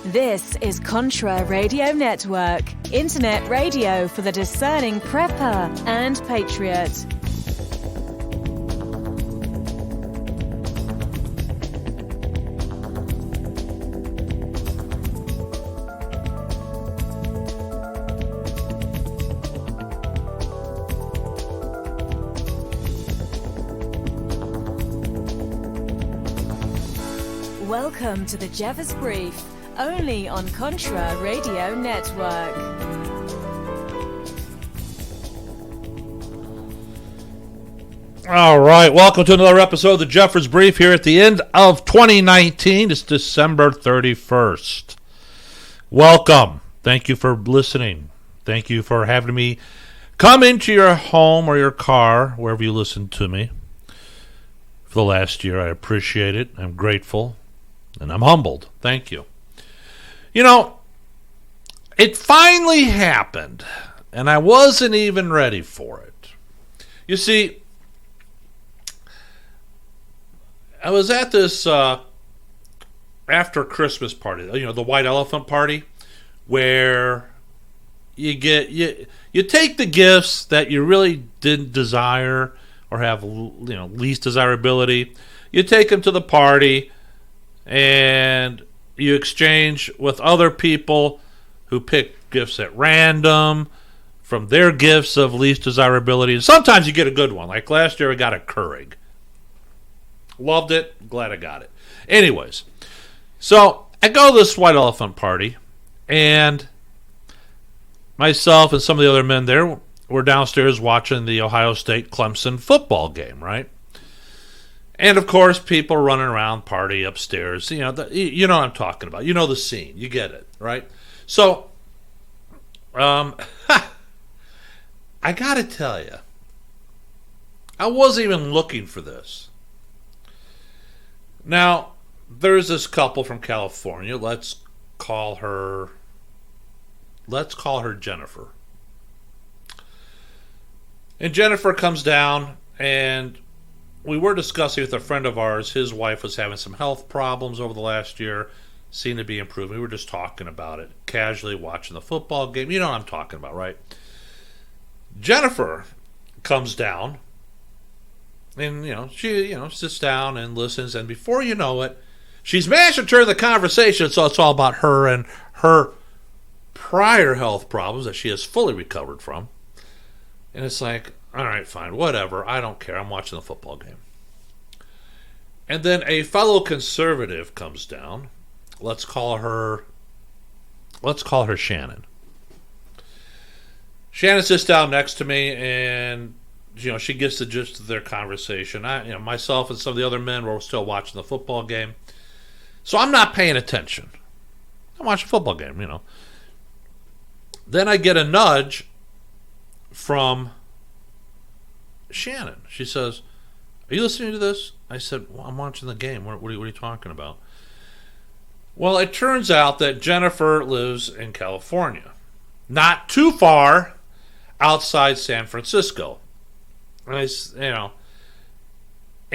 This is Contra Radio Network, internet radio for the discerning prepper and patriot. Welcome to the Jeffers Brief, only on Contra Radio Network. All right, welcome to another episode of the Jeffers Brief here at the end of 2019. It's December 31st. Welcome. Thank you for listening. Thank you for having me come into your home or your car, wherever you listen to me. For the last year, I appreciate it. I'm grateful. And I'm humbled. Thank you. You know, it finally happened, and I wasn't even ready for it. You see, I was at this after Christmas party, the white elephant party, where you take the gifts that you really didn't desire or have least desirability. You take them to the party, and you exchange with other people who pick gifts at random from their gifts of least desirability. And sometimes you get a good one. Like last year, I got a Keurig. Loved it. Glad I got it. Anyways, so I go to this white elephant party, and myself and some of the other men there were downstairs watching the Ohio State-Clemson football game, right? And, of course, people running around, party upstairs. You know what I'm talking about. You know the scene. You get it, right? So, I got to tell you, I wasn't even looking for this. Now, there's this couple from California. Let's call her Jennifer. And Jennifer comes down, and we were discussing with a friend of ours. His wife was having some health problems over the last year, seemed to be improving. We were just talking about it, casually watching the football game. You know what I'm talking about, right? Jennifer comes down, and she sits down and listens, and before you know it, she's managed to turn the conversation so it's all about her and her prior health problems that she has fully recovered from. And it's like, all right, fine, whatever. I don't care. I'm watching the football game. And then a fellow conservative comes down. Let's call her Shannon. Shannon sits down next to me, and she gets the gist of their conversation. Myself and some of the other men were still watching the football game, so I'm not paying attention. I'm watching a football game, Then I get a nudge from Shannon. She says, "Are you listening to this?" I said, "Well, I'm watching the game. What are you talking about?" Well, it turns out that Jennifer lives in California, not too far outside San Francisco. And and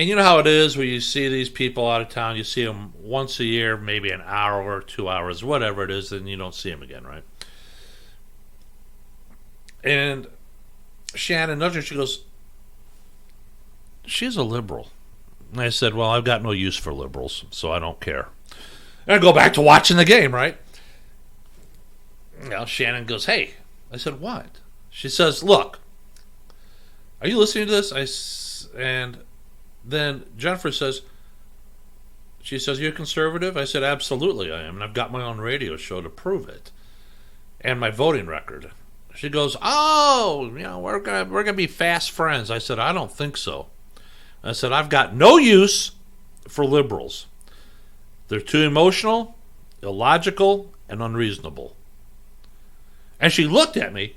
you know how it is when you see these people out of town. You see them once a year, maybe an hour or 2 hours, whatever it is, then you don't see them again, right? And Shannon nudged her. She goes, "She's a liberal." And I said, "Well, I've got no use for liberals, so I don't care." And I go back to watching the game, right? Shannon goes, "Hey." I said, "What?" She says, "Look, are you listening to this?" And then Jennifer says, "You're a conservative?" I said, "Absolutely I am, and I've got my own radio show to prove it, and my voting record." She goes, "Oh, we're gonna be fast friends." I said, "I don't think so." I said, "I've got no use for liberals. They're too emotional, illogical, and unreasonable." And she looked at me.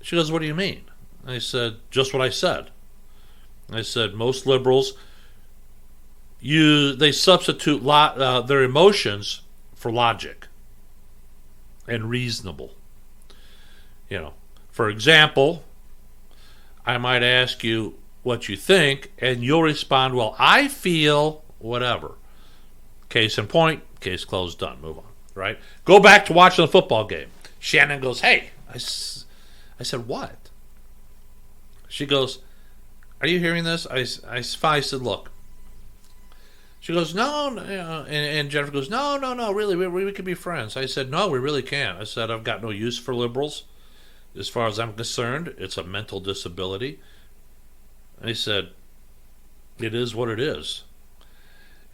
She goes, "What do you mean?" I said, "Just what I said." I said, most liberals, they substitute their emotions for logic and reasonable. For example, I might ask you what you think, and you'll respond, "Well, I feel whatever." Case in point, case closed, done, move on, right? Go back to watching the football game. Shannon goes, hey. I said, what? She goes, are you hearing this? I said, look. She goes, no, and Jennifer goes, no, really, we could be friends. I said, no, we really can't. I said, I've got no use for liberals. As far as I'm concerned, it's a mental disability. I said, it is what it is.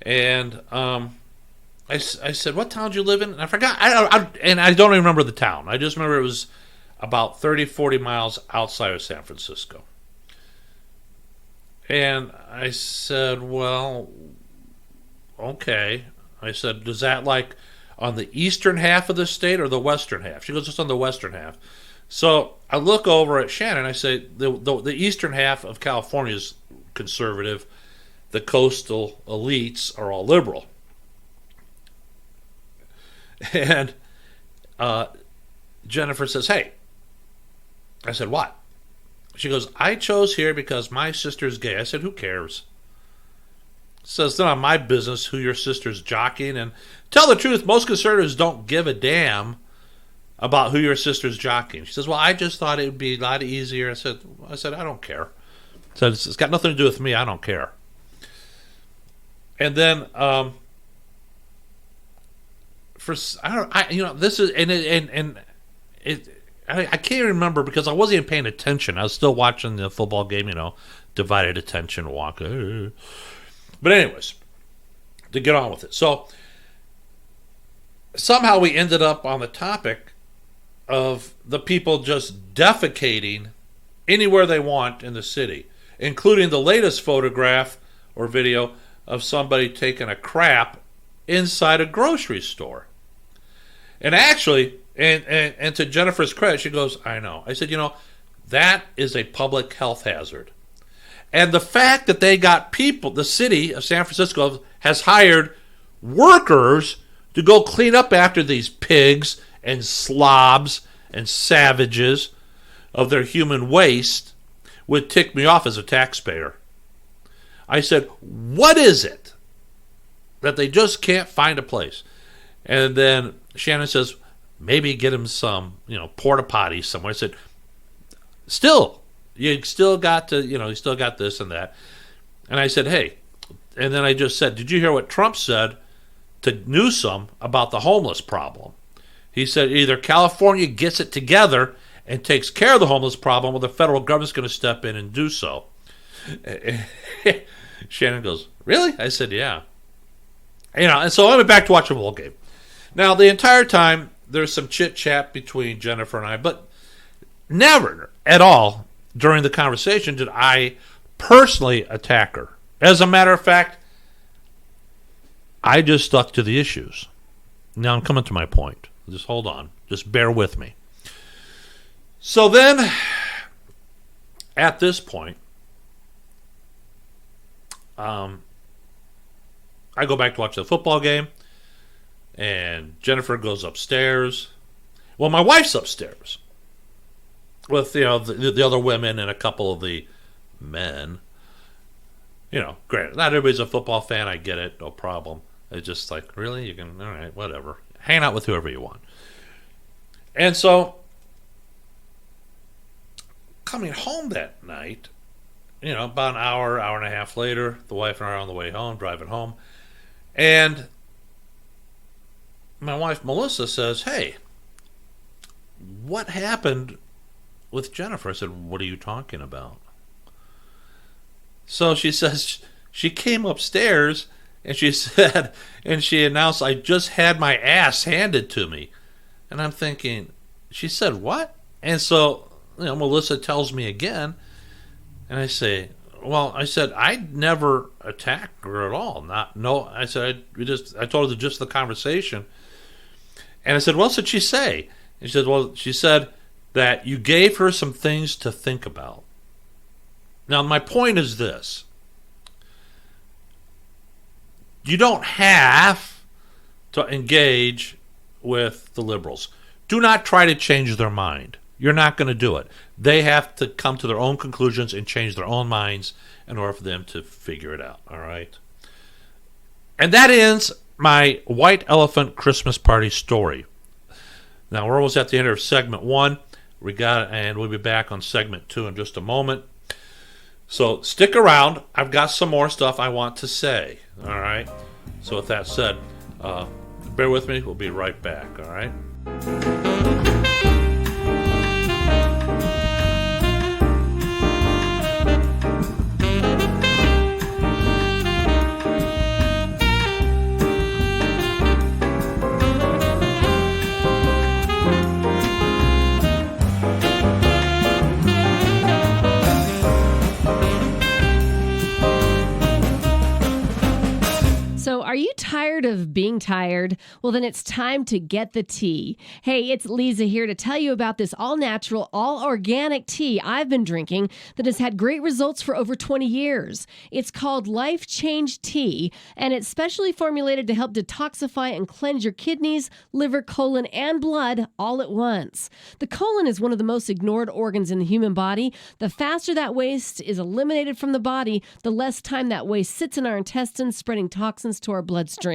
And I said, what town do you live in? And I forgot, and I don't even remember the town. I just remember it was about 30, 40 miles outside of San Francisco. And I said, well, okay. I said, is that like on the eastern half of the state or the western half? She goes, it's on the western half. So I look over at Shannon. I say, the eastern half of California is conservative. The coastal elites are all liberal. And Jennifer says, hey. I said, what? She goes, I chose here because my sister's gay. I said, who cares? Says, it's not my business who your sister's jockeying. And tell the truth, most conservatives don't give a damn about who your sister's jockeying. She says, well, I just thought it would be a lot easier. I said, I don't care. So it's got nothing to do with me. I don't care. And then this is I can't remember because I wasn't even paying attention. I was still watching the football game, divided attention, walk. But anyways, to get on with it. So somehow we ended up on the topic of the people just defecating anywhere they want in the city, including the latest photograph or video of somebody taking a crap inside a grocery store. And actually, and to Jennifer's credit, she goes, I know. I said, that is a public health hazard. And the fact that they got people, the city of San Francisco has hired workers to go clean up after these pigs and slobs and savages of their human waste would tick me off as a taxpayer. I said, what is it that they just can't find a place? And then Shannon says, maybe get him some, porta potties somewhere. I said, you still got to, you still got this and that. And I said, hey, and then I just said, did you hear what Trump said to Newsom about the homeless problem? He said either California gets it together and takes care of the homeless problem, or the federal government's going to step in and do so. Shannon goes, really? I said, yeah. And so I went back to watch a ball game. Now, the entire time, there's some chit-chat between Jennifer and I, but never at all during the conversation did I personally attack her. As a matter of fact, I just stuck to the issues. Now I'm coming to my point. Just hold on. Just bear with me. So then, at this point, I go back to watch the football game, and Jennifer goes upstairs. Well, my wife's upstairs with the other women and a couple of the men. Granted, not everybody's a football fan. I get it, no problem. It's just like, really, you can, all right, whatever. Hang out with whoever you want. And so, coming home that night, about an hour and a half later, the wife and I are on the way home, driving home, and my wife, Melissa, says, hey, what happened with Jennifer? I said, what are you talking about? So she says, she came upstairs, and she said, and she announced, I just had my ass handed to me. And I'm thinking, she said, what? And so, Melissa tells me again, and I say, well, I said, I never attacked her at all. I said, I told her just the conversation. And I said, what else did she say? And she said, well, she said that you gave her some things to think about. Now, my point is this. You don't have to engage with the liberals. Do not try to change their mind. You're not going to do it. They have to come to their own conclusions and change their own minds in order for them to figure it out, all right? And that ends my white elephant Christmas party story. Now, we're almost at the end of segment 1. And we'll be back on segment 2 in just a moment. So stick around. I've got some more stuff I want to say. All right. So with that said, bear with me. We'll be right back. All right. So are you tired of being tired? Well, then it's time to get the tea. Hey, it's Lisa here to tell you about this all-natural, all-organic tea I've been drinking that has had great results for over 20 years. It's called Life Change Tea, and it's specially formulated to help detoxify and cleanse your kidneys, liver, colon, and blood all at once. The colon is one of the most ignored organs in the human body. The faster that waste is eliminated from the body, the less time that waste sits in our intestines, spreading toxins to our bloodstream.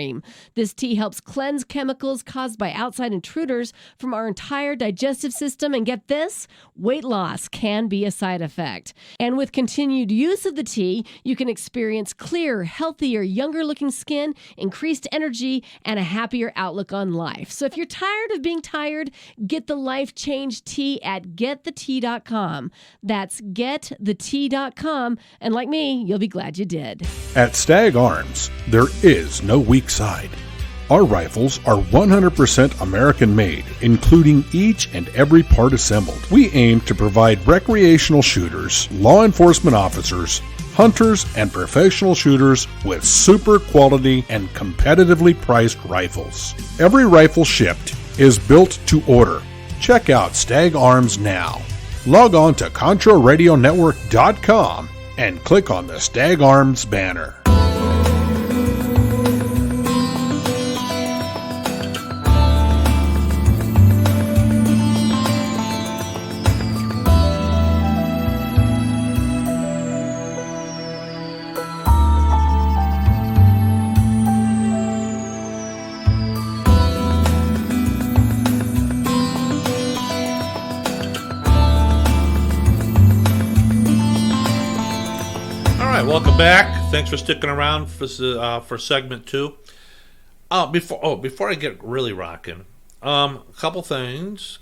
This tea helps cleanse chemicals caused by outside intruders from our entire digestive system. And get this, weight loss can be a side effect. And with continued use of the tea, you can experience clearer, healthier, younger looking skin, increased energy, and a happier outlook on life. So if you're tired of being tired, get the Life Change Tea at getthetea.com. That's getthetea.com. And like me, you'll be glad you did. At Stag Arms, there is no weak side. Our rifles are 100% American made, including each and every part assembled. We aim to provide recreational shooters, law enforcement officers, hunters, and professional shooters with super quality and competitively priced rifles. Every rifle shipped is built to order. Check out Stag Arms now. Log on to ContraRadioNetwork.com and click on the Stag Arms banner. Welcome back. Thanks for sticking around for segment 2. Before I get really rocking, couple things.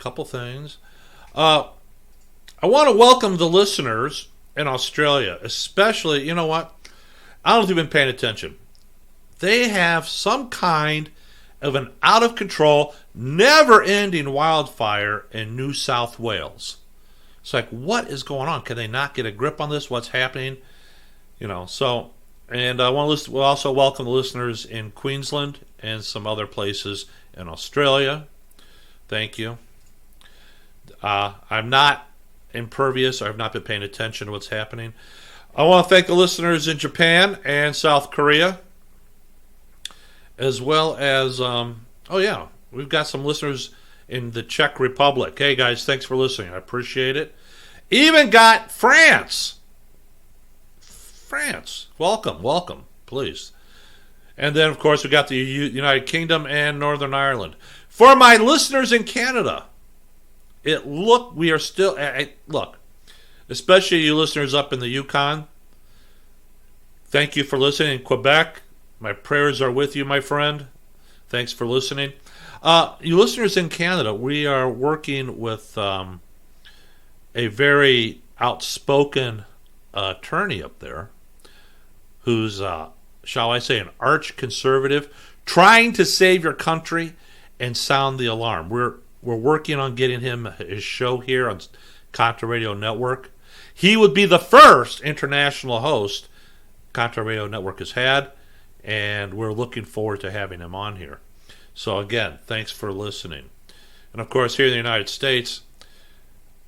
I want to welcome the listeners in Australia, especially. You know what? I don't know if you've been paying attention. They have some kind of an out of control, never-ending wildfire in New South Wales. It's like, what is going on? Can they not get a grip on this? What's happening? And I want to we'll also welcome the listeners in Queensland and some other places in Australia. Thank you. I'm not impervious, or I've not been paying attention to what's happening. I want to thank the listeners in Japan and South Korea, as well as, we've got some listeners in the Czech Republic. Hey, guys, thanks for listening. I appreciate it. Even got France. Welcome, please. And then, of course, we got the United Kingdom and Northern Ireland. For my listeners in Canada, we are still, especially you listeners up in the Yukon, thank you for listening. In Quebec, my prayers are with you, my friend. Thanks for listening. You listeners in Canada, we are working with a very outspoken attorney up there, who's, shall I say, an arch conservative, trying to save your country and sound the alarm. We're working on getting him his show here on Contra Radio Network. He would be the first international host Contra Radio Network has had, and we're looking forward to having him on here. So again, thanks for listening. And of course, here in the United States,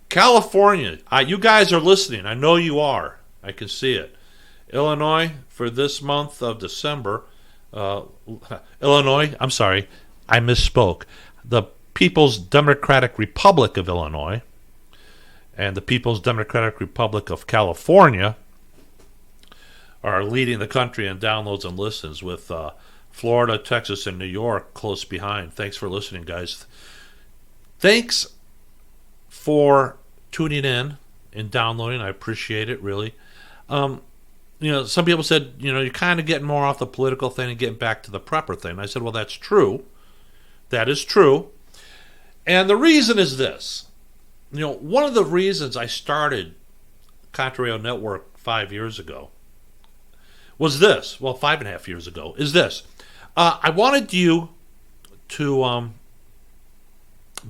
California, you guys are listening. I know you are. I can see it. Illinois, for this month of December, I misspoke. The People's Democratic Republic of Illinois and the People's Democratic Republic of California are leading the country in downloads and listens with Florida, Texas, and New York close behind. Thanks for listening, guys. Thanks for tuning in and downloading. I appreciate it, really. Some people said, you're kind of getting more off the political thing and getting back to the prepper thing. I said, well, that's true. That is true. And the reason is this. One of the reasons I started Contrario Network 5 years ago was this. Well, 5.5 years ago is this. I wanted you to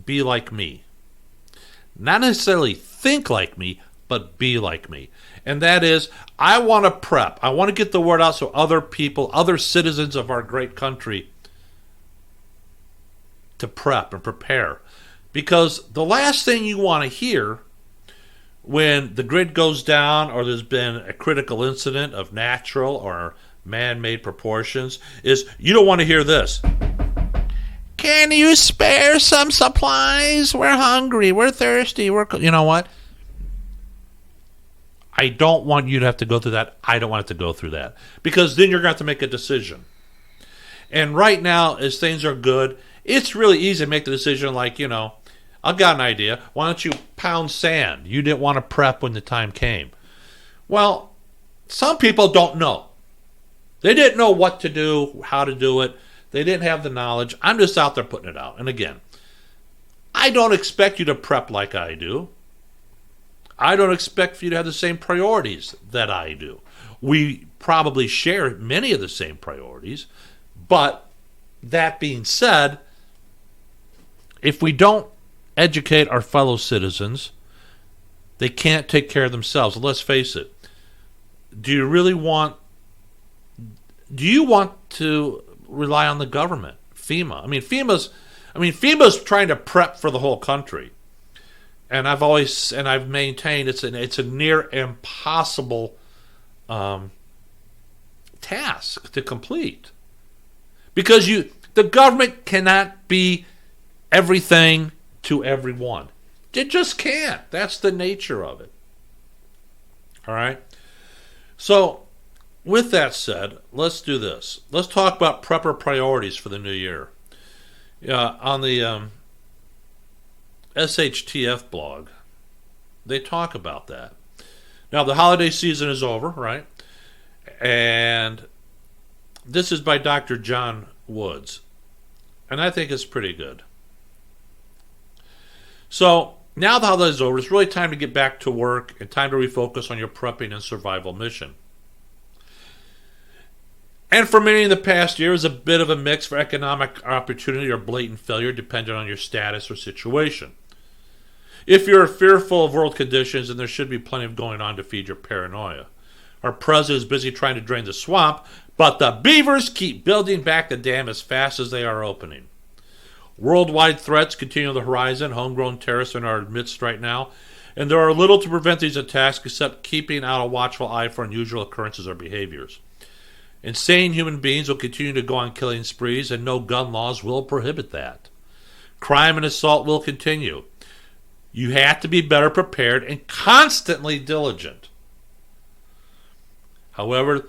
be like me. Not necessarily think like me, but be like me. And that is, I want to prep. I want to get the word out so other people, other citizens of our great country, to prep and prepare. Because the last thing you want to hear when the grid goes down or there's been a critical incident of natural or man-made proportions is you don't want to hear this. Can you spare some supplies? We're hungry. We're thirsty. You know what? I don't want you to have to go through that. I don't want it to go through that. Because then you're going to have to make a decision. And right now, as things are good, it's really easy to make the decision like, I've got an idea. Why don't you pound sand? You didn't want to prep when the time came. Well, some people don't know. They didn't know what to do, how to do it. They didn't have the knowledge. I'm just out there putting it out. And again, I don't expect you to prep like I do. I don't expect for you to have the same priorities that I do. We probably share many of the same priorities. But that being said, if we don't educate our fellow citizens, they can't take care of themselves. Let's face it. Do you want to rely on the government? FEMA. FEMA's trying to prep for the whole country. And I've maintained it's a near impossible task to complete. Because the government cannot be everything to everyone. It just can't. That's the nature of it. All right? So, with that said, let's do this. Let's talk about prepper priorities for the new year. On the SHTF blog, they talk about that. Now, the holiday season is over, right? And this is by Dr. John Woods. And I think it's pretty good. So, now the holiday is over, it's really time to get back to work and time to refocus on your prepping and survival mission. And for many in the past year, it was a bit of a mix for economic opportunity or blatant failure, depending on your status or situation. If you're fearful of world conditions, then there should be plenty of going on to feed your paranoia. Our president is busy trying to drain the swamp, but the beavers keep building back the dam as fast as they are opening. Worldwide threats continue on the horizon. Homegrown terrorists are in our midst right now, and there are little to prevent these attacks except keeping out a watchful eye for unusual occurrences or behaviors. Insane human beings will continue to go on killing sprees, and no gun laws will prohibit that. Crime and assault will continue. You have to be better prepared and constantly diligent. However,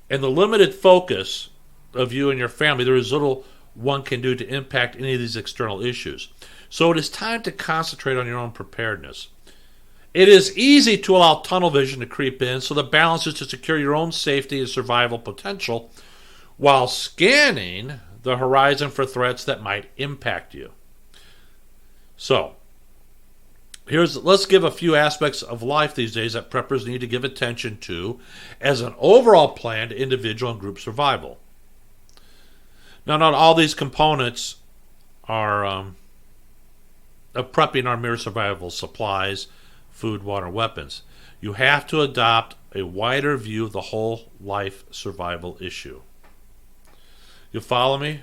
in the limited focus of you and your family, there is little one can do to impact any of these external issues. So it is time to concentrate on your own preparedness. It is easy to allow tunnel vision to creep in, so the balance is to secure your own safety and survival potential while scanning the horizon for threats that might impact you. So, let's give a few aspects of life these days that preppers need to give attention to as an overall plan to individual and group survival. Now, not all these components are of prepping our mere survival supplies, food, water, weapons. You have to adopt a wider view of the whole life survival issue. You follow me?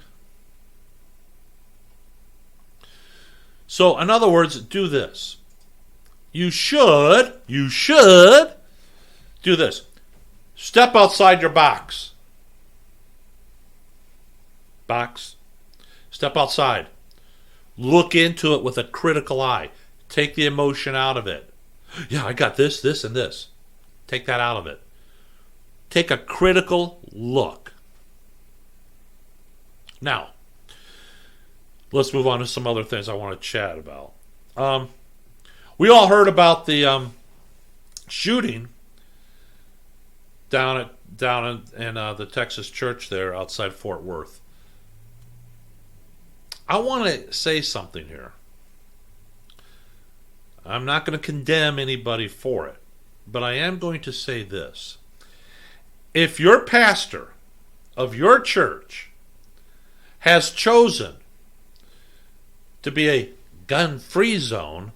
So, in other words, do this. You should do this. Step outside your box. Step outside. Look into it with a critical eye. Take the emotion out of it. Yeah, I got this, and this. Take that out of it. Take a critical look. Now, let's move on to some other things I want to chat about. We all heard about the shooting down in the Texas church there outside Fort Worth. I want to say something here. I'm not going to condemn anybody for it, but I am going to say this. If your pastor of your church has chosen to be a gun-free zone,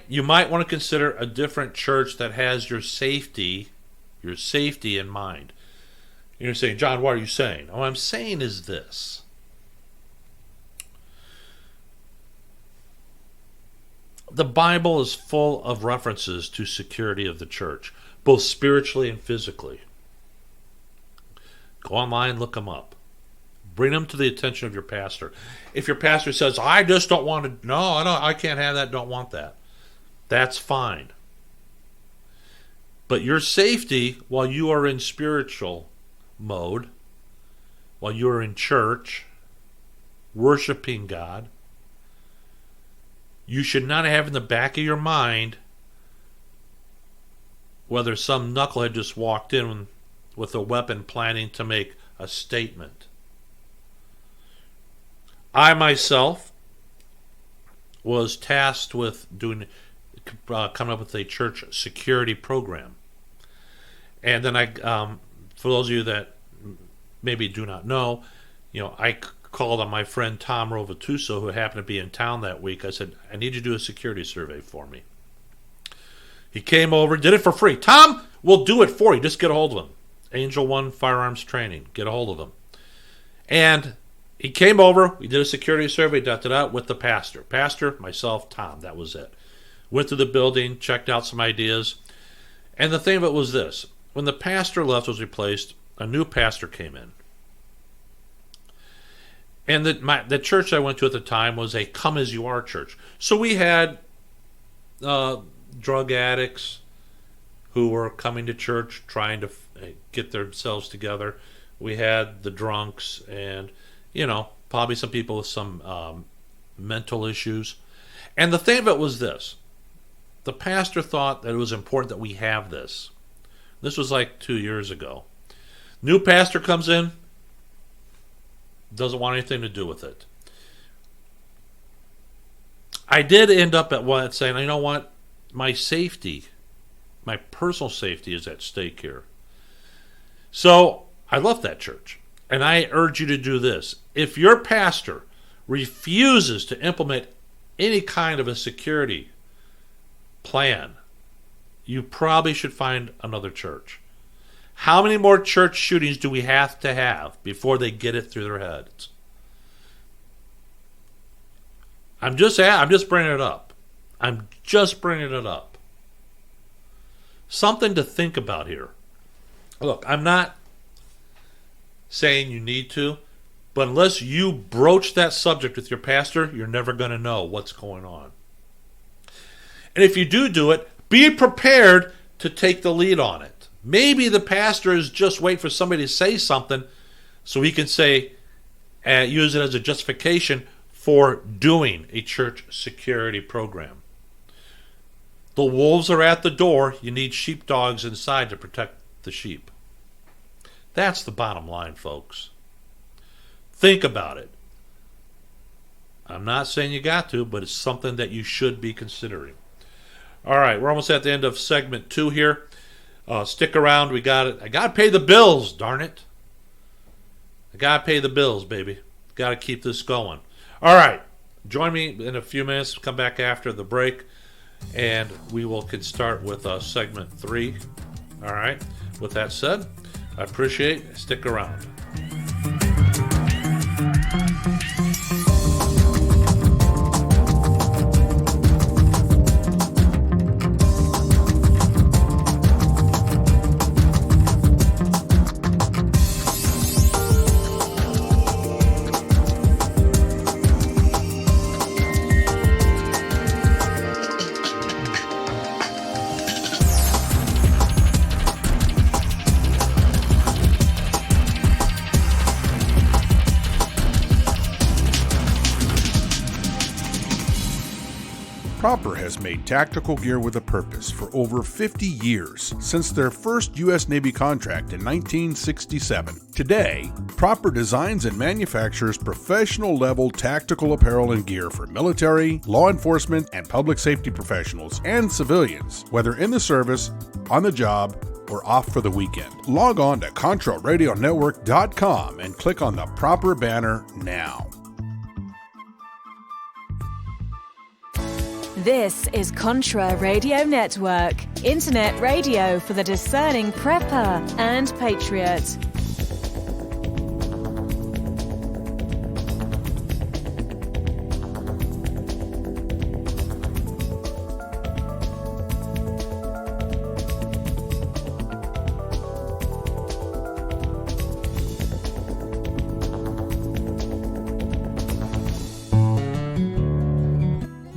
you might want to consider a different church that has your safety in mind. You're saying, John, what are you saying? What I'm saying is this. The Bible is full of references to security of the church, both spiritually and physically. Go online, look them up. Bring them to the attention of your pastor. If your pastor says, I just don't want to, no, I can't have that, don't want that, that's fine. But your safety while you are in spiritual mode, while you are in church, worshiping God, you should not have in the back of your mind whether some knucklehead just walked in with a weapon planning to make a statement. I myself was tasked with coming up with a church security program. And then for those of you that maybe do not know, I called on my friend Tom Rovatuso, who happened to be in town that week. I said, I need you to do a security survey for me. He came over, did it for free. Tom, we'll do it for you. Just get a hold of him. Angel One Firearms Training. Get a hold of him. And he came over. We did a security survey, with the pastor. Pastor, myself, Tom. That was it. Went to the building, checked out some ideas. And the thing of it was this. When the pastor left, was replaced, a new pastor came in. And the church I went to at the time was a come-as-you-are church. So we had drug addicts who were coming to church trying to get themselves together. We had the drunks and, probably some people with some mental issues. And the thing of it was this. The pastor thought that it was important that we have this. This was like 2 years ago. New pastor comes in, doesn't want anything to do with it. I did end up at one saying, you know what? My safety, my personal safety is at stake here. So I left that church. And I urge you to do this. If your pastor refuses to implement any kind of a security plan, you probably should find another church. How many more church shootings do we have to have before they get it through their heads? I'm just bringing it up. I'm just bringing it up. Something to think about here. Look, I'm not saying you need to, but unless you broach that subject with your pastor, you're never going to know what's going on. And if you do it, be prepared to take the lead on it. Maybe the pastor is just waiting for somebody to say something so he can say, use it as a justification for doing a church security program. The wolves are at the door. You need sheepdogs inside to protect the sheep. That's the bottom line, folks. Think about it. I'm not saying you got to, but it's something that you should be considering. All right, we're almost at the end of segment 2 here. Stick around. We got it. I got to pay the bills, darn it. I got to pay the bills, baby. Got to keep this going. All right. Join me in a few minutes. Come back after the break, and we can start with segment 3. All right. With that said, I appreciate it. Stick around. Proper has made tactical gear with a purpose for over 50 years, since their first U.S. Navy contract in 1967. Today, Proper designs and manufactures professional-level tactical apparel and gear for military, law enforcement, and public safety professionals and civilians, whether in the service, on the job, or off for the weekend. Log on to ContraRadioNetwork.com and click on the Proper banner now. This is Contra Radio Network, internet radio for the discerning prepper and patriot.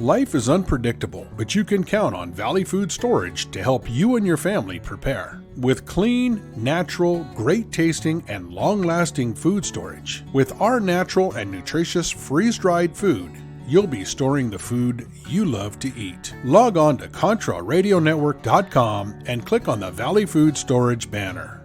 Life is unpredictable, but you can count on Valley Food Storage to help you and your family prepare. With clean, natural, great-tasting, and long-lasting food storage, with our natural and nutritious freeze-dried food, you'll be storing the food you love to eat. Log on to ContraRadioNetwork.com and click on the Valley Food Storage banner.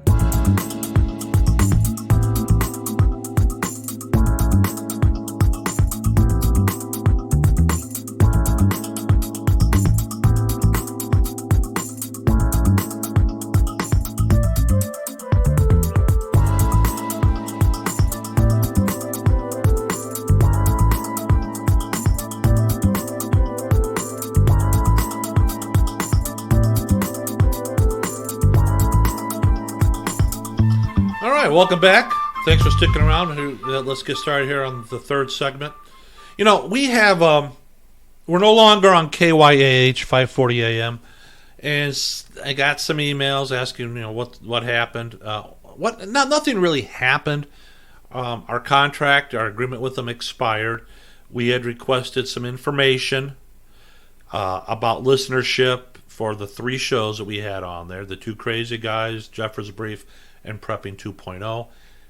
Welcome back. Thanks for sticking around. Let's get started here on the third segment. You know, we have we're no longer on KYAH 540 AM, and I got some emails asking, what happened. Nothing really happened. Our contract, our agreement with them expired. We had requested some information about listenership for the 3 shows that we had on there: the 2 Crazy Guys, Jeffers Brief, and Prepping 2.0.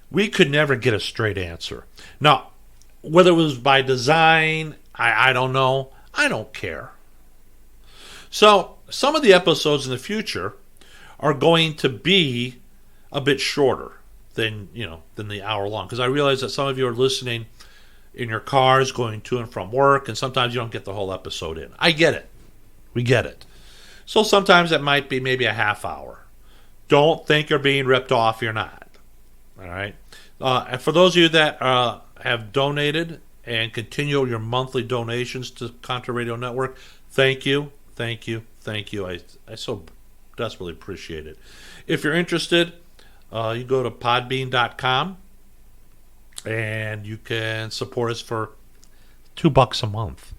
We could never get a straight answer. Now, whether it was by design, I don't know. I don't care. So, some of the episodes in the future are going to be a bit shorter than the hour long, because I realize that some of you are listening in your cars going to and from work, and sometimes you don't get the whole episode in. I get it. We get it. So sometimes it might be maybe a half hour. Don't think you're being ripped off. You're not. All right. And for those of you that have donated and continue your monthly donations to Contra Radio Network, thank you, thank you, thank you. I so desperately appreciate it. If you're interested, you go to podbean.com and you can support us for $2 a month.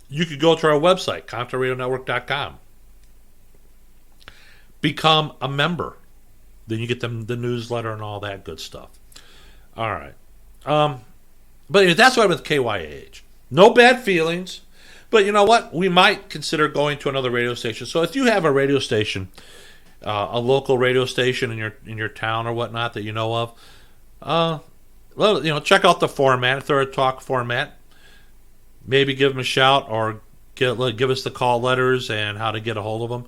You could go to our website, ContraRadioNetwork.com. Become a member. Then you get the newsletter and all that good stuff. All right. But anyway, that's why I'm with KYAH. No bad feelings. But you know what? We might consider going to another radio station. So if you have a radio station, a local radio station in your town or whatnot that you know of, check out the format. If they're a talk format, maybe give them a shout or give us the call letters and how to get a hold of them.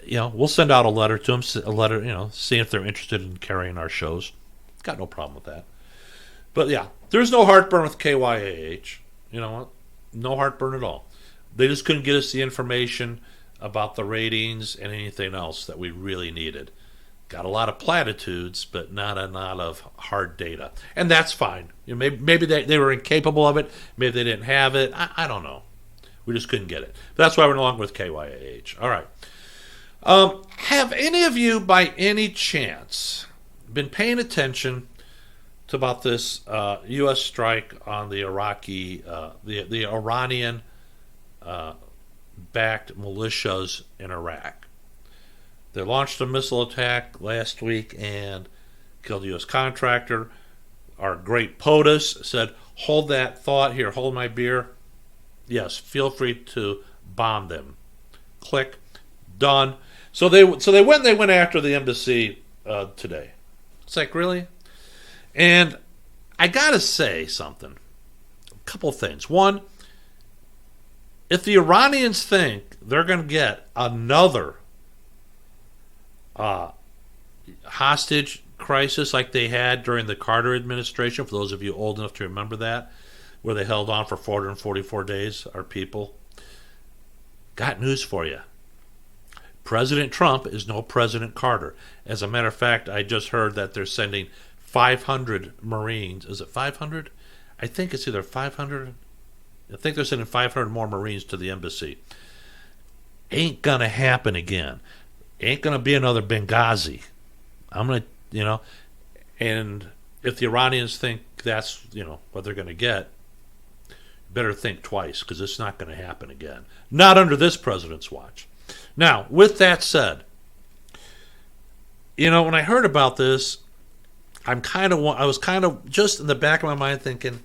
We'll send out a letter to them, seeing if they're interested in carrying our shows. Got no problem with that. But yeah, there's no heartburn with KYAH. You know what? No heartburn at all. They just couldn't get us the information about the ratings and anything else that we really needed. Got a lot of platitudes, but not a lot of hard data. And that's fine. Maybe they were incapable of it. Maybe they didn't have it. I don't know. We just couldn't get it. But that's why we're no longer with KYAH. All right. Have any of you, by any chance, been paying attention to about this U.S. strike on the the Iranian backed militias in Iraq? They launched a missile attack last week and killed a U.S. contractor. Our great POTUS said, "Hold that thought here. Hold my beer. Yes, feel free to bomb them." Click. Done. So they went after the embassy today. It's like, really? And I gotta say something. A couple things. One, If the Iranians think they're going to get another hostage crisis like they had during the Carter administration, for those of you old enough to remember that, where they held on for 444 days, our people, got news for you. President Trump is no President Carter. As a matter of fact, I just heard that they're sending 500 Marines. Is it 500? I think it's either 500. I think they're sending 500 more Marines to the embassy. Ain't going to happen again. Ain't going to be another Benghazi. I'm going to, and if the Iranians think that's, what they're going to get, better think twice, because it's not going to happen again. Not under this president's watch. Now, with that said, when I heard about this, I was kind of just in the back of my mind thinking,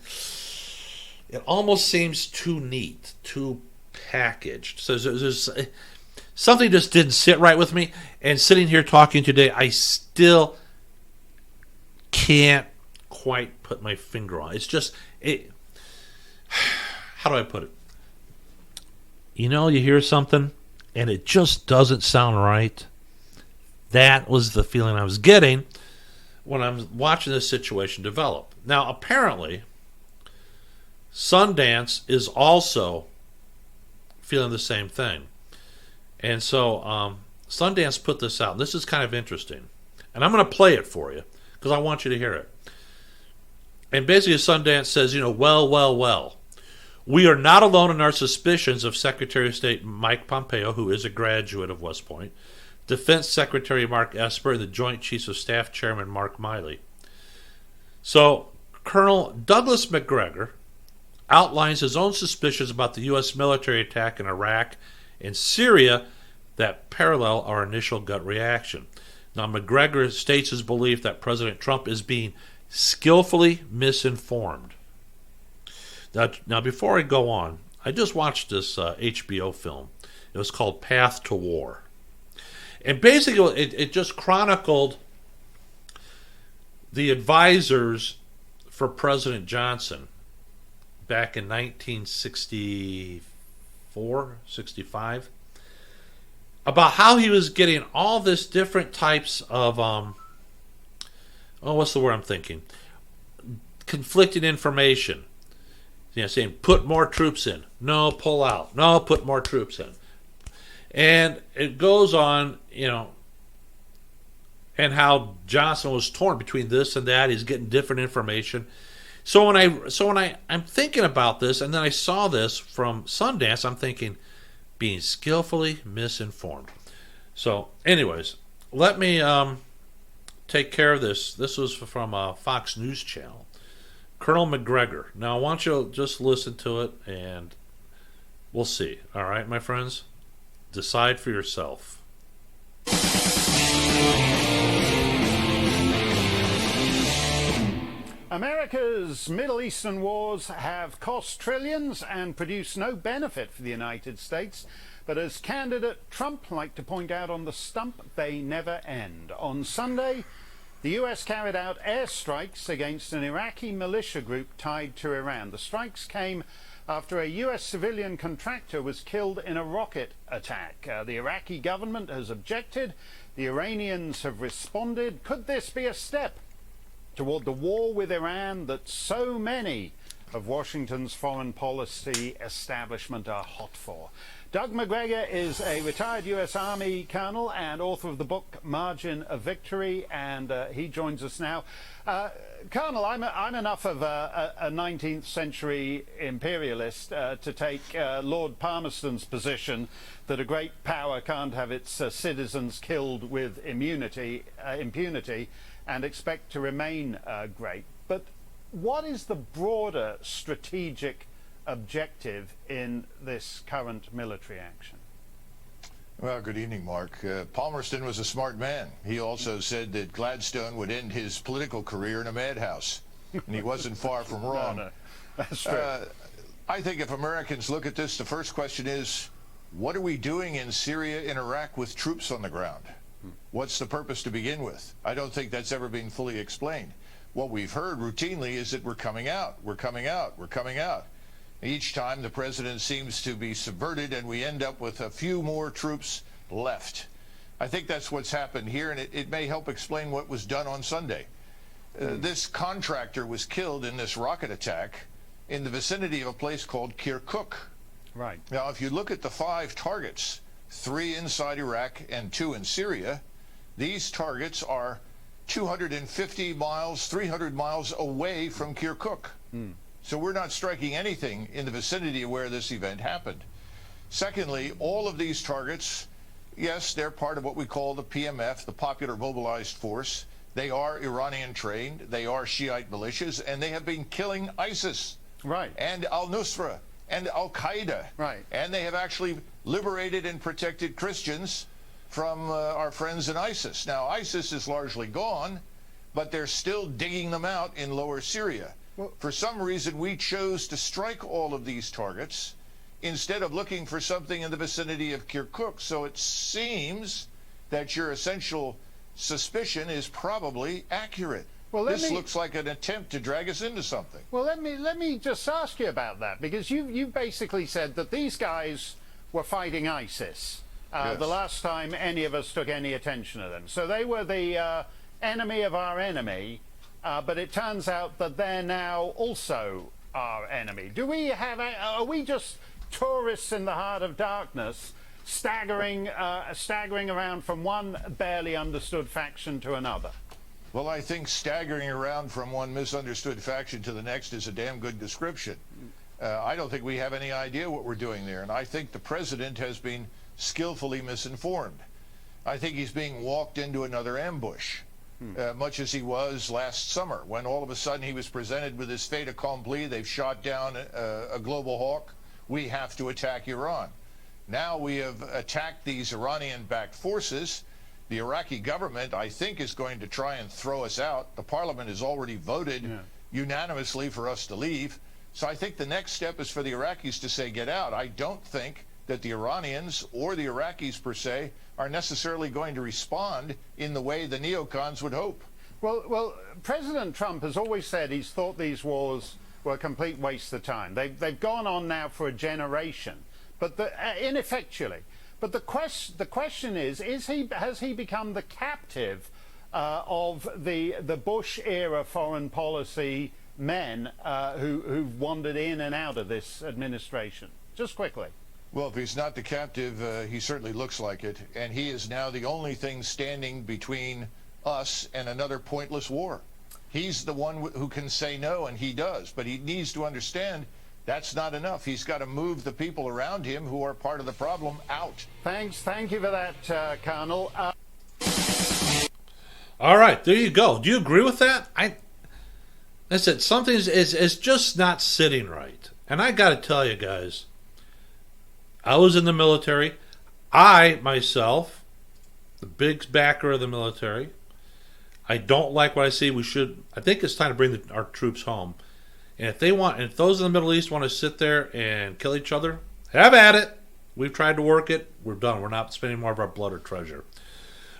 it almost seems too neat, too packaged. So there's something just didn't sit right with me. And sitting here talking today, I still can't quite put my finger on it. It's just, how do I put it? You hear something and it just doesn't sound right. That was the feeling I was getting when I'm watching this situation develop. Now, apparently, Sundance is also feeling the same thing. And so Sundance put this out. This is kind of interesting. And I'm going to play it for you because I want you to hear it. And basically Sundance says, well. We are not alone in our suspicions of Secretary of State Mike Pompeo, who is a graduate of West Point, Defense Secretary Mark Esper, and the Joint Chiefs of Staff Chairman Mark Miley. So Colonel Douglas Macgregor outlines his own suspicions about the U.S. military attack in Iraq and Syria that parallel our initial gut reaction. Now, Macgregor states his belief that President Trump is being skillfully misinformed. Now, before I go on, I just watched this HBO film. It was called Path to War. And basically, it just chronicled the advisors for President Johnson back in 1964, 65, about how he was getting all this different types of, what's the word I'm thinking? Conflicting information. Saying, put more troops in. No, pull out. No, put more troops in. And it goes on, and how Johnson was torn between this and that. He's getting different information. So when I'm thinking about this, and then I saw this from Sundance, I'm thinking, being skillfully misinformed. So, anyways, let me take care of this. This was from Fox News Channel. Colonel Macgregor. Now, I want you to just listen to it, and we'll see. All right, my friends? Decide for yourself. America's Middle Eastern wars have cost trillions and produced no benefit for the United States. But as candidate Trump liked to point out on the stump, they never end. On Sunday, the U.S. carried out airstrikes against an Iraqi militia group tied to Iran. The strikes came after a U.S. civilian contractor was killed in a rocket attack. The Iraqi government has objected. The Iranians have responded. Could this be a step toward the war with Iran that so many of Washington's foreign policy establishment are hot for? Doug Macgregor is a retired U.S. Army colonel and author of the book Margin of Victory, and he joins us now. Colonel, I'm enough of a 19th century imperialist to take Lord Palmerston's position that a great power can't have its citizens killed with impunity, and expect to remain great. But what is the broader strategic objective in this current military action? Well, good evening, Mark. Palmerston was a smart man. He also said that Gladstone would end his political career in a madhouse, and he wasn't far from wrong. No, that's true. I think if Americans look at this, the first question is, what are we doing in Syria and Iraq with troops on the ground? What's the purpose to begin with? I don't think that's ever been fully explained. What we've heard routinely is that we're coming out, we're coming out, we're coming out. Each time the president seems to be subverted and we end up with a few more troops left. I think that's what's happened here, and it may help explain what was done on Sunday. This contractor was killed in this rocket attack in the vicinity of a place called Kirkuk. Right. Now, if you look at the 5 targets, 3 inside Iraq and 2 in Syria, these targets are 250 miles, 300 miles away from Kirkuk. So we're not striking anything in the vicinity of where this event happened. Secondly, all of these targets, yes, they're part of what we call the PMF, the Popular Mobilized Force. They are Iranian trained, they are Shiite militias, and they have been killing ISIS. Right. And al-Nusra and al-Qaeda. Right. And they have actually liberated and protected Christians from our friends in ISIS. Now, ISIS is largely gone, but they're still digging them out in lower Syria. Well, for some reason, we chose to strike all of these targets instead of looking for something in the vicinity of Kirkuk. So it seems that your essential suspicion is probably accurate. Well, this looks like an attempt to drag us into something. Well, let me just ask you about that, because you basically said that these guys were fighting ISIS Yes. the last time any of us took any attention to them. So they were the enemy of our enemy, but it turns out that they're now also our enemy. Are we just tourists in the heart of darkness, staggering around from one barely understood faction to another? Well, I think staggering around from one misunderstood faction to the next is a damn good description. I don't think we have any idea what we're doing there, and I think the president has been skillfully misinformed. I think he's being walked into another ambush, much as he was last summer, when all of a sudden he was presented with this fait accompli. They've shot down a global hawk. We have to attack Iran. Now we have attacked these Iranian-backed forces. The Iraqi government, I think, is going to try and throw us out. The parliament has already voted unanimously for us to leave. So I think the next step is for the Iraqis to say, get out. I don't think that the Iranians or the Iraqis per se are necessarily going to respond in the way the neocons would hope. Well, President Trump has always said he's thought these wars were a complete waste of time. They've gone on now for a generation, but ineffectually. But the question is has he become the captive of the Bush era foreign policy men who've wandered in and out of this administration? Just quickly. Well, if he's not the captive, he certainly looks like it, and he is now the only thing standing between us and another pointless war. He's the one who can say no, and he does, but he needs to understand that's not enough. He's got to move the people around him who are part of the problem out. Thank you for that, Colonel. All right, there you go. Do you agree with that? I said something is just not sitting right. And I got to tell you guys, I was in the military. I, myself, the big backer of the military, I don't like what I see. I think it's time to bring our troops home. And if those in the Middle East want to sit there and kill each other, have at it. We've tried to work it. We're done. We're not spending more of our blood or treasure.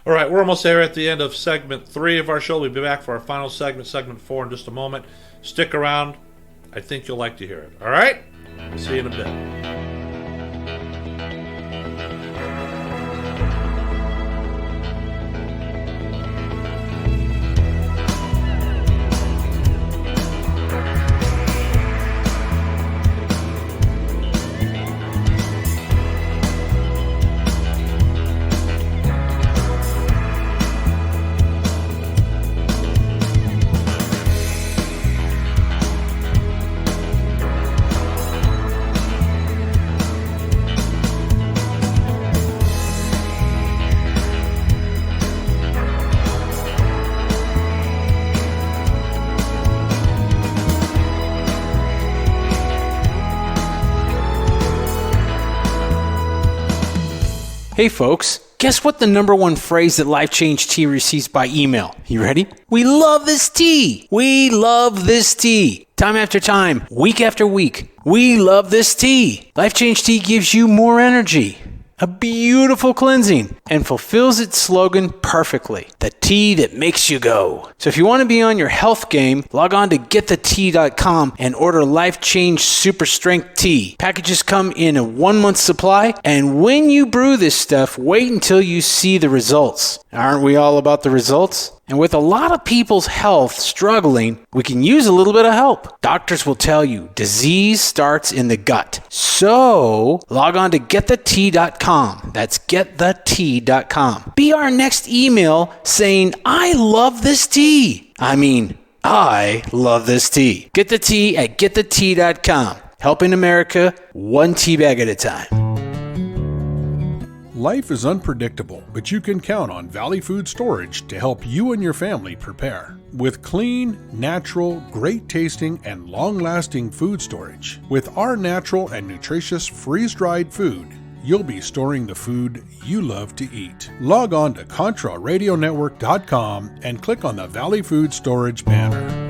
All right, we're almost there at the end of segment 3 of our show. We'll be back for our final segment, segment 4, in just a moment. Stick around. I think you'll like to hear it. All right? See you in a bit. Hey folks, guess what the #1 phrase that Life Change Tea receives by email? You ready? We love this tea! We love this tea! Time after time, week after week, we love this tea! Life Change Tea gives you more energy. A beautiful cleansing, and fulfills its slogan perfectly. The tea that makes you go. So if you want to be on your health game, log on to getthetea.com and order Life Change Super Strength Tea. Packages come in a 1-month supply, and when you brew this stuff, wait until you see the results. Aren't we all about the results? And with a lot of people's health struggling, we can use a little bit of help. Doctors will tell you disease starts in the gut. So log on to getthetea.com. That's getthetea.com. Be our next email saying, I love this tea. I love this tea. Get the tea at getthetea.com. Helping America one tea bag at a time. Life is unpredictable, but you can count on Valley Food Storage to help you and your family prepare. With clean, natural, great-tasting, and long-lasting food storage, with our natural and nutritious freeze-dried food, you'll be storing the food you love to eat. Log on to ContraRadioNetwork.com and click on the Valley Food Storage banner.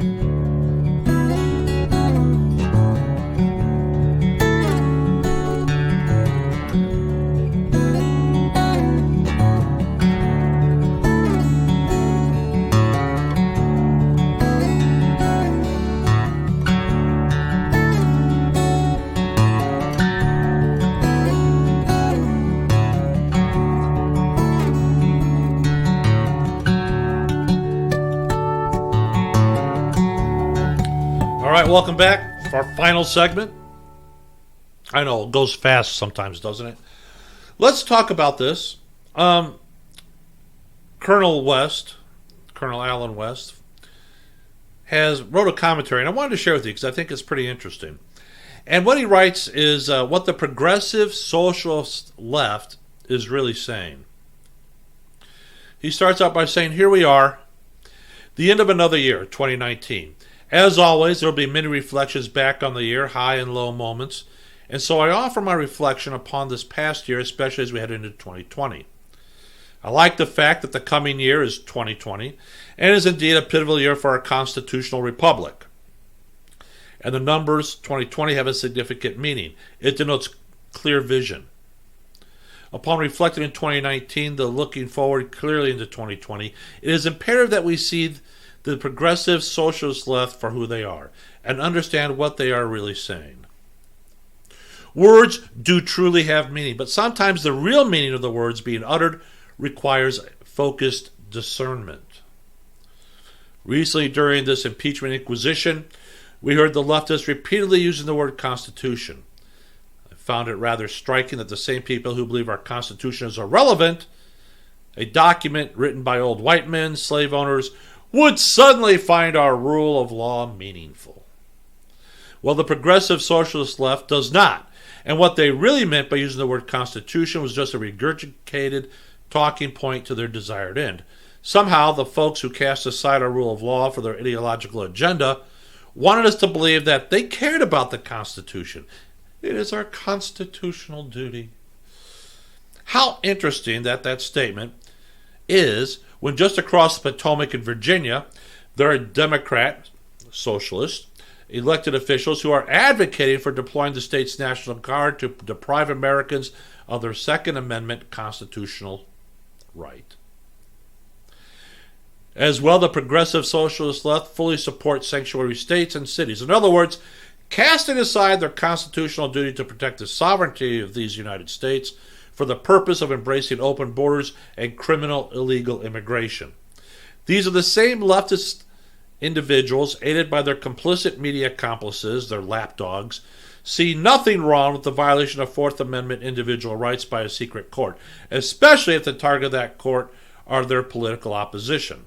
Welcome back for our final segment. I know it goes fast sometimes, doesn't it? Let's talk about this. Colonel Alan West, wrote a commentary, and I wanted to share with you because I think it's pretty interesting. And what he writes is what the progressive socialist left is really saying. He starts out by saying, here we are, the end of another year, 2019. As always, there will be many reflections back on the year, high and low moments, and so I offer my reflection upon this past year, especially as we head into 2020. I like the fact that the coming year is 2020, and is indeed a pivotal year for our constitutional republic. And the numbers 2020 have a significant meaning. It denotes clear vision. Upon reflecting in 2019, looking forward clearly into 2020, it is imperative that we see the progressive socialist left for who they are and understand what they are really saying. Words do truly have meaning, but sometimes the real meaning of the words being uttered requires focused discernment. Recently, during this impeachment inquisition, we heard the leftists repeatedly using the word Constitution. I found it rather striking that the same people who believe our Constitution is irrelevant, a document written by old white men, slave owners, would suddenly find our rule of law meaningful. Well, the progressive socialist left does not. And what they really meant by using the word Constitution was just a regurgitated talking point to their desired end. Somehow, the folks who cast aside our rule of law for their ideological agenda wanted us to believe that they cared about the Constitution. It is our constitutional duty. How interesting that statement is when just across the Potomac in Virginia, there are Democrat, socialists, elected officials who are advocating for deploying the state's National Guard to deprive Americans of their Second Amendment constitutional right. As well, the progressive socialist left fully supports sanctuary states and cities. In other words, casting aside their constitutional duty to protect the sovereignty of these United States for the purpose of embracing open borders and criminal illegal immigration. These are the same leftist individuals, aided by their complicit media accomplices, their lapdogs, see nothing wrong with the violation of Fourth Amendment individual rights by a secret court, especially if the target of that court are their political opposition.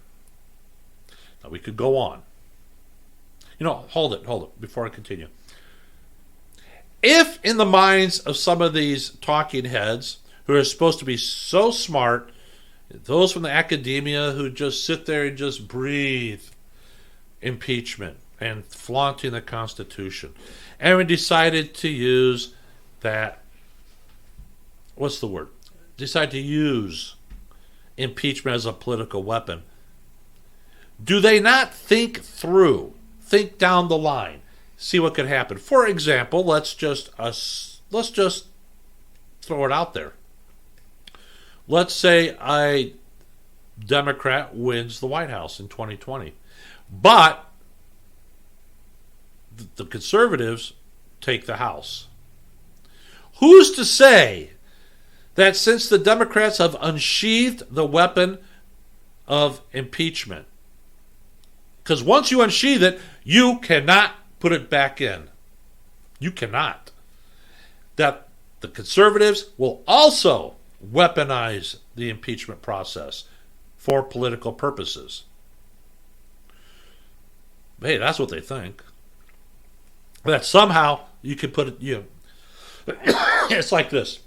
Now, we could go on. Hold it, before I continue. If in the minds of some of these talking heads who are supposed to be so smart, those from the academia who just sit there and just breathe impeachment and flaunting the Constitution, and we decided to use decide to use impeachment as a political weapon, do they not think down the line, see what could happen? For example, let's just throw it out there. let's say a Democrat wins the White House in 2020, but the conservatives take the House. Who's to say that since the Democrats have unsheathed the weapon of impeachment, because once you unsheath it, you cannot put it back in. You cannot. That the conservatives will also weaponize the impeachment process for political purposes. Hey, that's what they think. That somehow you can put it, it's like this.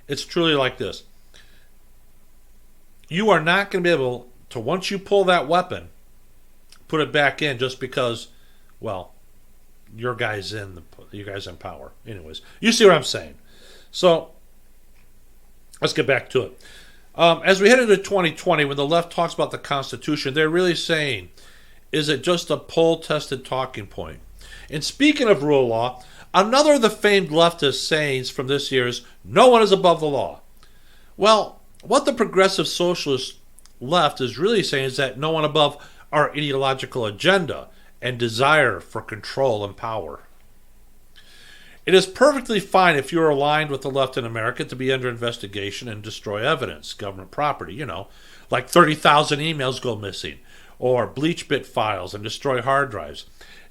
It's truly like this. You are not going to be able to, once you pull that weapon, put it back in just because, well, your guy's in power. Anyways, you see what I'm saying. So let's get back to it. As we head into 2020, when the left talks about the Constitution, they're really saying, is it just a poll-tested talking point? And speaking of rule of law, another of the famed leftist sayings from this year is, no one is above the law. Well, what the progressive socialist left is really saying is that no one above our ideological agenda and desire for control and power. It is perfectly fine if you're aligned with the left in America to be under investigation and destroy evidence, government property, like 30,000 emails go missing, or BleachBit files and destroy hard drives.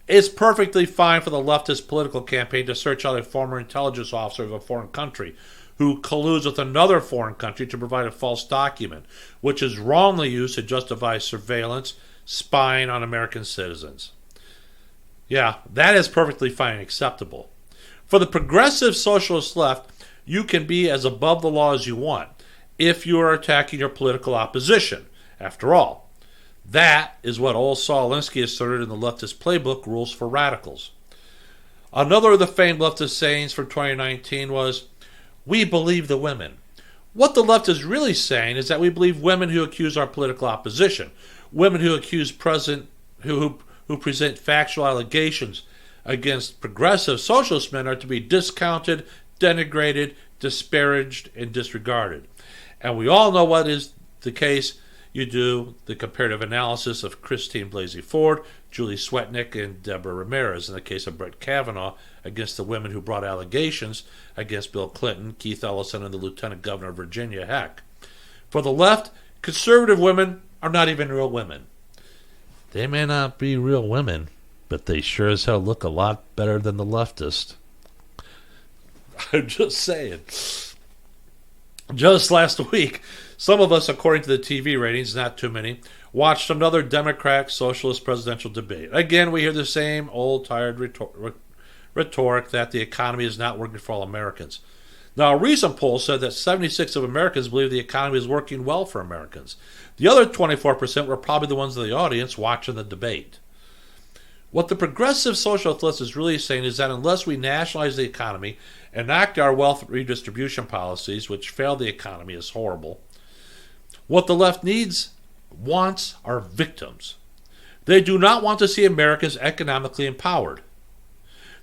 It's perfectly fine for the leftist political campaign to search out a former intelligence officer of a foreign country who colludes with another foreign country to provide a false document, which is wrongly used to justify surveillance, spying on American citizens. Yeah, that is perfectly fine and acceptable. For the progressive socialist left, you can be as above the law as you want if you are attacking your political opposition. After all, that is what old Saul Alinsky asserted in the leftist playbook, Rules for Radicals. Another of the famed leftist sayings from 2019 was, we believe the women. What the left is really saying is that we believe women who accuse our political opposition, women who accuse who present factual allegations against progressive socialist men are to be discounted, denigrated, disparaged, and disregarded. And we all know what is the case. You do the comparative analysis of Christine Blasey Ford, Julie Swetnick, and Deborah Ramirez in the case of Brett Kavanaugh against the women who brought allegations against Bill Clinton, Keith Ellison, and the Lieutenant Governor of Virginia, Heck. For the left, conservative women are not even real women. They may not be real women, but they sure as hell look a lot better than the leftist. I'm just saying. Just last week, some of us, according to the TV ratings, not too many, watched another Democrat socialist presidential debate. Again, we hear the same old tired rhetoric that the economy is not working for all Americans. Now, a recent poll said that 76% of Americans believe the economy is working well for Americans. The other 24% were probably the ones in the audience watching the debate. What the progressive socialist left is really saying is that unless we nationalize the economy, enact our wealth redistribution policies, which fail the economy, is horrible, what the left wants are victims. They do not want to see Americans economically empowered.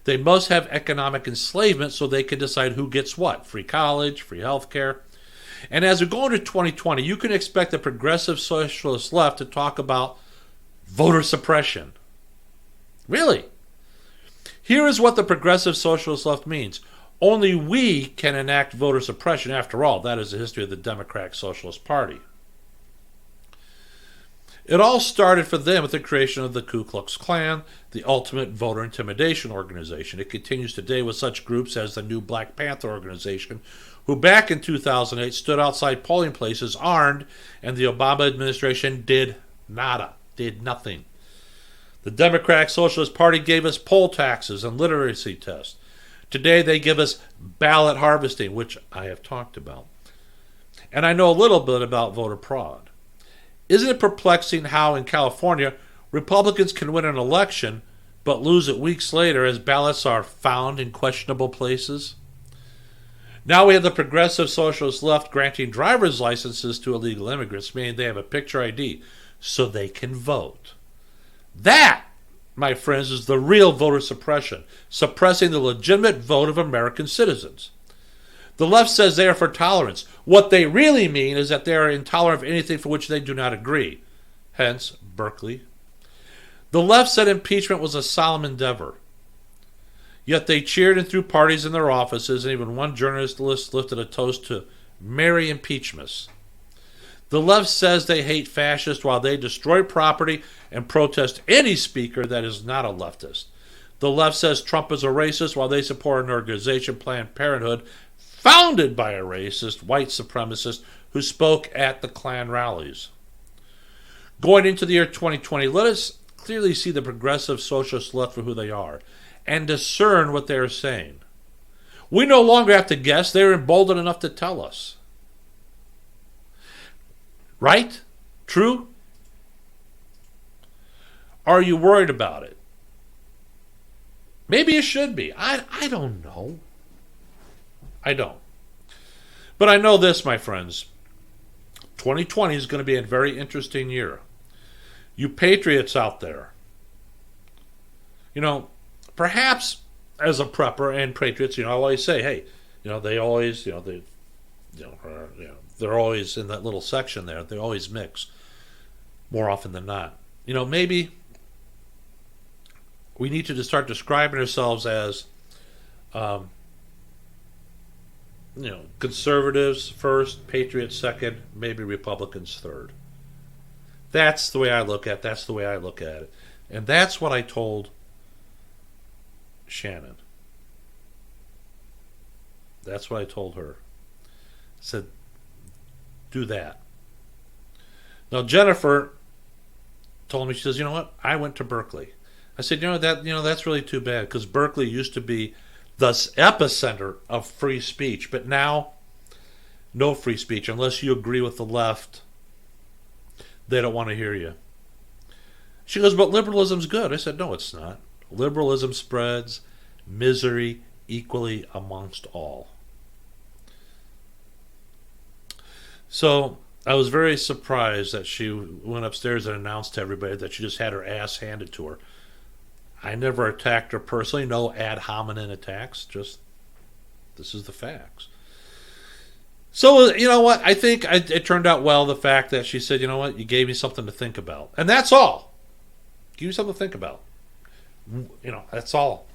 They must have economic enslavement so they can decide who gets what. Free college, free health care. And as we go into 2020, you can expect the progressive socialist left to talk about voter suppression. Really? Here is what the progressive socialist left means. Only we can enact voter suppression. After all, that is the history of the Democratic Socialist Party. It all started for them with the creation of the Ku Klux Klan, the ultimate voter intimidation organization. It continues today with such groups as the new Black Panther organization, who back in 2008 stood outside polling places armed, and the Obama administration did nothing. The Democratic Socialist Party gave us poll taxes and literacy tests. Today they give us ballot harvesting, which I have talked about. And I know a little bit about voter fraud. Isn't it perplexing how in California, Republicans can win an election but lose it weeks later as ballots are found in questionable places? Now we have the progressive socialist left granting driver's licenses to illegal immigrants, meaning they have a picture ID, so they can vote. That, my friends, is the real voter suppression, suppressing the legitimate vote of American citizens. The left says they are for tolerance. What they really mean is that they are intolerant of anything for which they do not agree. Hence, Berkeley. The left said impeachment was a solemn endeavor. Yet they cheered and threw parties in their offices, and even one journalist lifted a toast to merry impeachments. The left says they hate fascists while they destroy property and protest any speaker that is not a leftist. The left says Trump is a racist while they support an organization, Planned Parenthood, founded by a racist white supremacist who spoke at the Klan rallies. Going into the year 2020, let us clearly see the progressive socialist left for who they are and discern what they are saying. We no longer have to guess. They are emboldened enough to tell us. Right? True? Are you worried about it? Maybe you should be. I don't know. I don't. But I know this, my friends. 2020 is going to be a very interesting year. You patriots out there, perhaps as a prepper and patriots, I always say, hey, they always, they're always in that little section there. They always mix more often than not. Maybe we need to just start describing ourselves as, conservatives first, patriots second, maybe Republicans third. That's the way I look at it. That's the way I look at it. And that's what I told Shannon. That's what I told her. I said, do that. Now, Jennifer told me, she says, you know what? I went to Berkeley. I said, that's really too bad, because Berkeley used to be the epicenter of free speech, but now, no free speech. Unless you agree with the left, they don't want to hear you. She goes, but liberalism's good. I said, no, it's not. Liberalism spreads misery equally amongst all. So I was very surprised that she went upstairs and announced to everybody that she just had her ass handed to her. I never attacked her personally. No ad hominem attacks. Just, this is the facts. So, you know what? I think it turned out well, the fact that she said, you know what? You gave me something to think about. And that's all. Give me something to think about. That's all.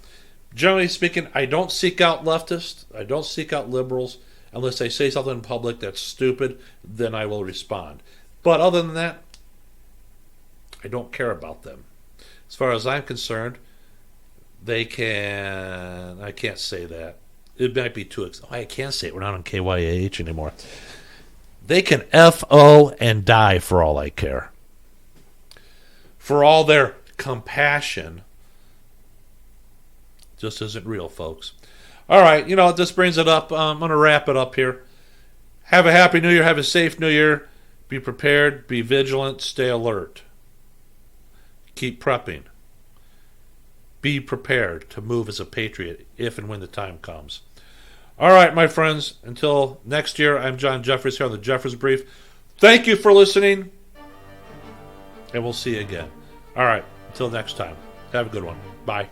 Generally speaking, I don't seek out leftists. I don't seek out liberals. Unless they say something in public that's stupid, then I will respond. But other than that, I don't care about them. As far as I'm concerned, I can't say that. It might be too, I can't say it. We're not on KYAH anymore. They can F-O and die for all I care. For all their compassion just isn't real, folks. All right, this brings it up. I'm going to wrap it up here. Have a happy new year. Have a safe new year. Be prepared. Be vigilant. Stay alert. Keep prepping. Be prepared to move as a patriot if and when the time comes. All right, my friends. Until next year, I'm John Jeffries here on the Jeffers Brief. Thank you for listening, and we'll see you again. All right, until next time. Have a good one. Bye.